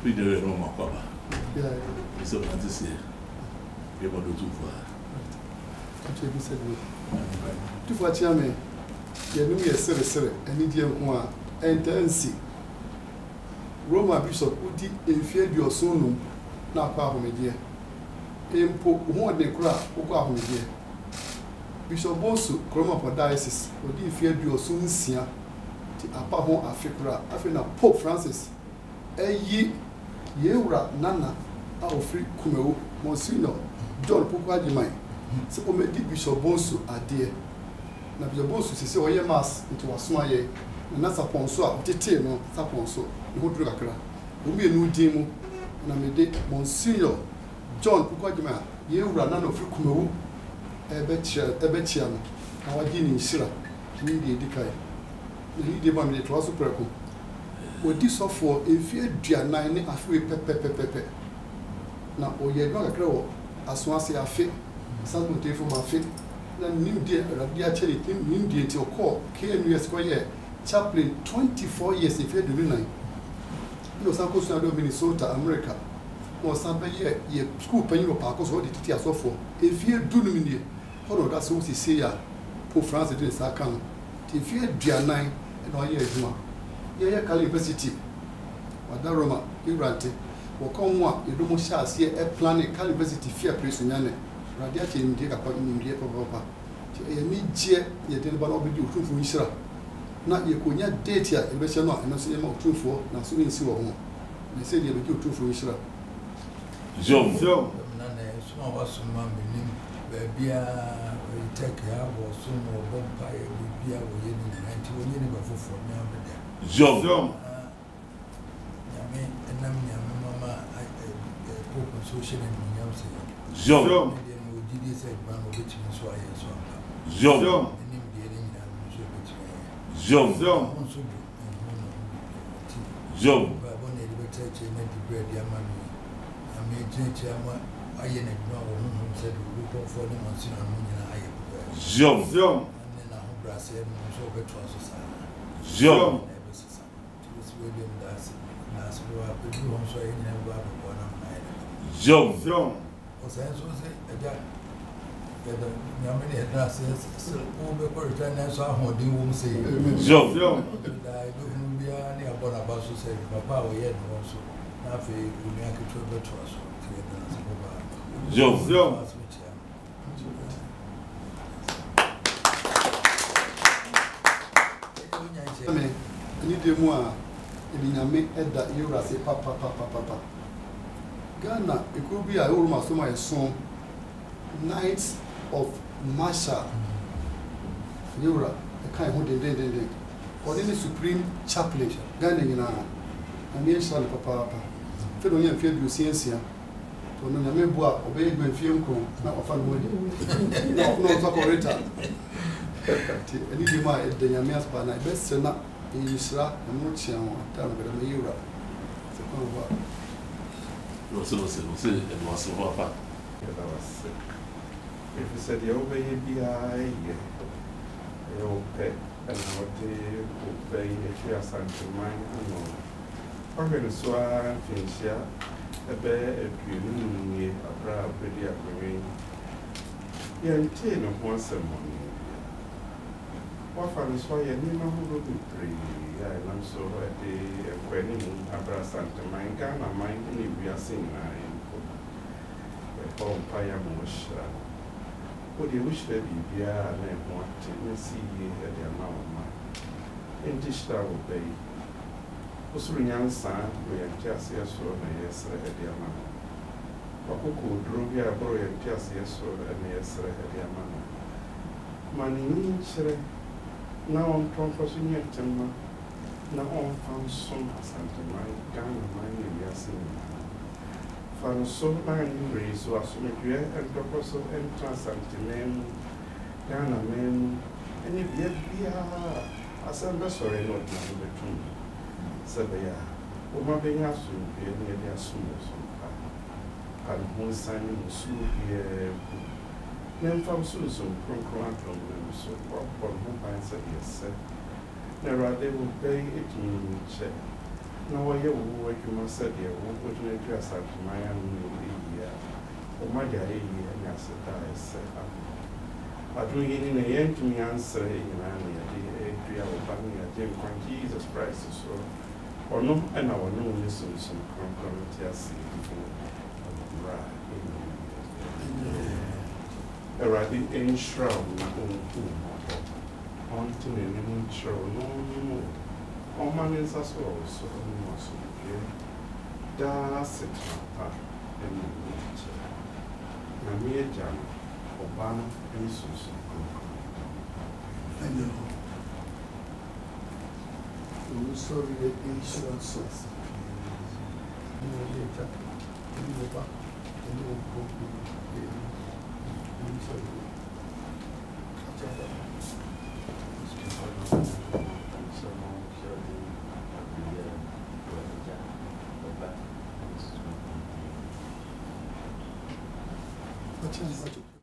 We do it on my papa. Yeah, it's a fantasy. You want to do for her. To what Yame, you know, yes, sir, and Indian one, and Tensi. Roma Bishop Uti infield your son, now power me dear. Impo, one de cra, Oka me dear. Bishop Bonsu, Konongo-Mampong Diocese, would infield your son, Sia, the Apaho Africa, Afina Pope Francis. Ye Nana, our free Kumeo, Monsignor, John Pukwaji. So, we made Bishop Bonsu a dear. Now, Bishop Bonsu says, oh, yeah, mass into a small year, and that's upon so, detail, no, upon so, you would drink a crack. We be a new demo, and I made Monsignor John Pukwaji, ye ran none of free Kumeo, a betchian, our guinea Sira, needy decay. The leader one minute was a purple. With this software, if you dear 9 a free pepe. Now, oh, you're not a crow, as once I fit, some day for my fit. Then, new dear, actually, new dear to call, KMU Square, chaplain 24 years if you're doing 9. You know, some coast of Minnesota, America, or some year, school paying your parkers or the teacher software. If you're doing it, hold on, that's what he say, Pope Francis didn't start coming. If you're dear 9 and all years more. Yeah, University. Wada Roma, Irante. Wakon wa edomo sha ase e plan University fear place nyane. Radia che ndi ka kwa ndi papa. Che e mi je ye de ba no bi Otumfuo Nhyira. Na ye konya date ya e be che no eno se ma Otumfuo na so nsi wo ho. Na se ye be Otumfuo Nhyira. Jom. Na na so ma wa so ma menim ba bia take ya wo so mo bompa e bia wo ye ni na nti wo ni ba fofo mi ameda. Jom. Yame enam nyame mama Opemsuo shene ni nyam se. Jom. Ni no didi se ba no beti so aye so amba. Jom. Ni bi ni nyina so beti. Jom. Jom. Ba bo ne bi teche na di bread ya ma mi. Ame teche ama aye na dwa wo hu se do ko fo ni man sin anu nyina aye. Jom. Ni na ho brase no so beto aso sa. Jom. Jom. Jom. O senso se ja nyame ne na se o be ko return so ahodi wo se. Jom. Da do nu bia ne abona ba so se papa o ye no so na fe unu aketo beto aso ke na se baba. Jom. Ni de moi elinyame eda yura se papa. Ghana it could be a Uruma so my son Knights of Marshall yura e kan ho den or the supreme chaplain Ghana nyina ami enshal papa fe do nya fie bi osiensia to no nyame bo a obey gba fie nko na ofa no wodi no so corrector any de ma e de nyame aspa na be se na Isra and not Chian, time with a Europe. No, so, and was so far. If you said the OBI, you'll pay, and what they obey if you are something mine. I'm going to swear, finish here, a bear, a dream, a proud, pretty agreeing. You're in 10 of one ceremony. What I was why I knew who would be free. I'm so at the wedding Abra Santa Mangana, mine, and we are seeing a home fire mush. What you wish there be, and what to see at the amount of mine. In this that will be. Also, young son, we are just yes or yes at the amount. Who drew here, boy, and just yes or yes at the amount. Money means. Now I'm talking to you, now I'm found some Santa Ghana, my Yasin. Found so many rays who are so many and Doctor and Transantinam, Ghana men, and if yet be a sorry, not the tomb. Sabaya, Oma being asked to be near their summers, and who signing Sue here. Then from Susan, from Quantum, so what who finds a yes, sir. Never they will pay it in check. na wɔyɛ wo adwuma sɛdeɛ wɔkɔgyina dua asatoma ya no yie a ɔma de ayɛ yie ne aseda a ɛsɛ adoro yi ni na yɛntumi ansrɛ nyinaa na yɛde adua wo ba ne yɛgye nkwa Jesus Christ so ɔno ɛna ɔne wo ne sonsom kronkron te ase wura Awurade nhyira wo na ɔnhu mmɔbɔ ɔnte n'anim nkyerɛ wo na ɔnnom ɔma ne nsa so wɔ wo so ɔnom asomdwoe daa setena pa ɛne nkyerɛ na me agya no ɔba no ne sonsom kronkron ɛnyɛ hɔ owusɔre yɛ nhyira so ne wɔde agya ne wɔba ne wɔ kronkron What's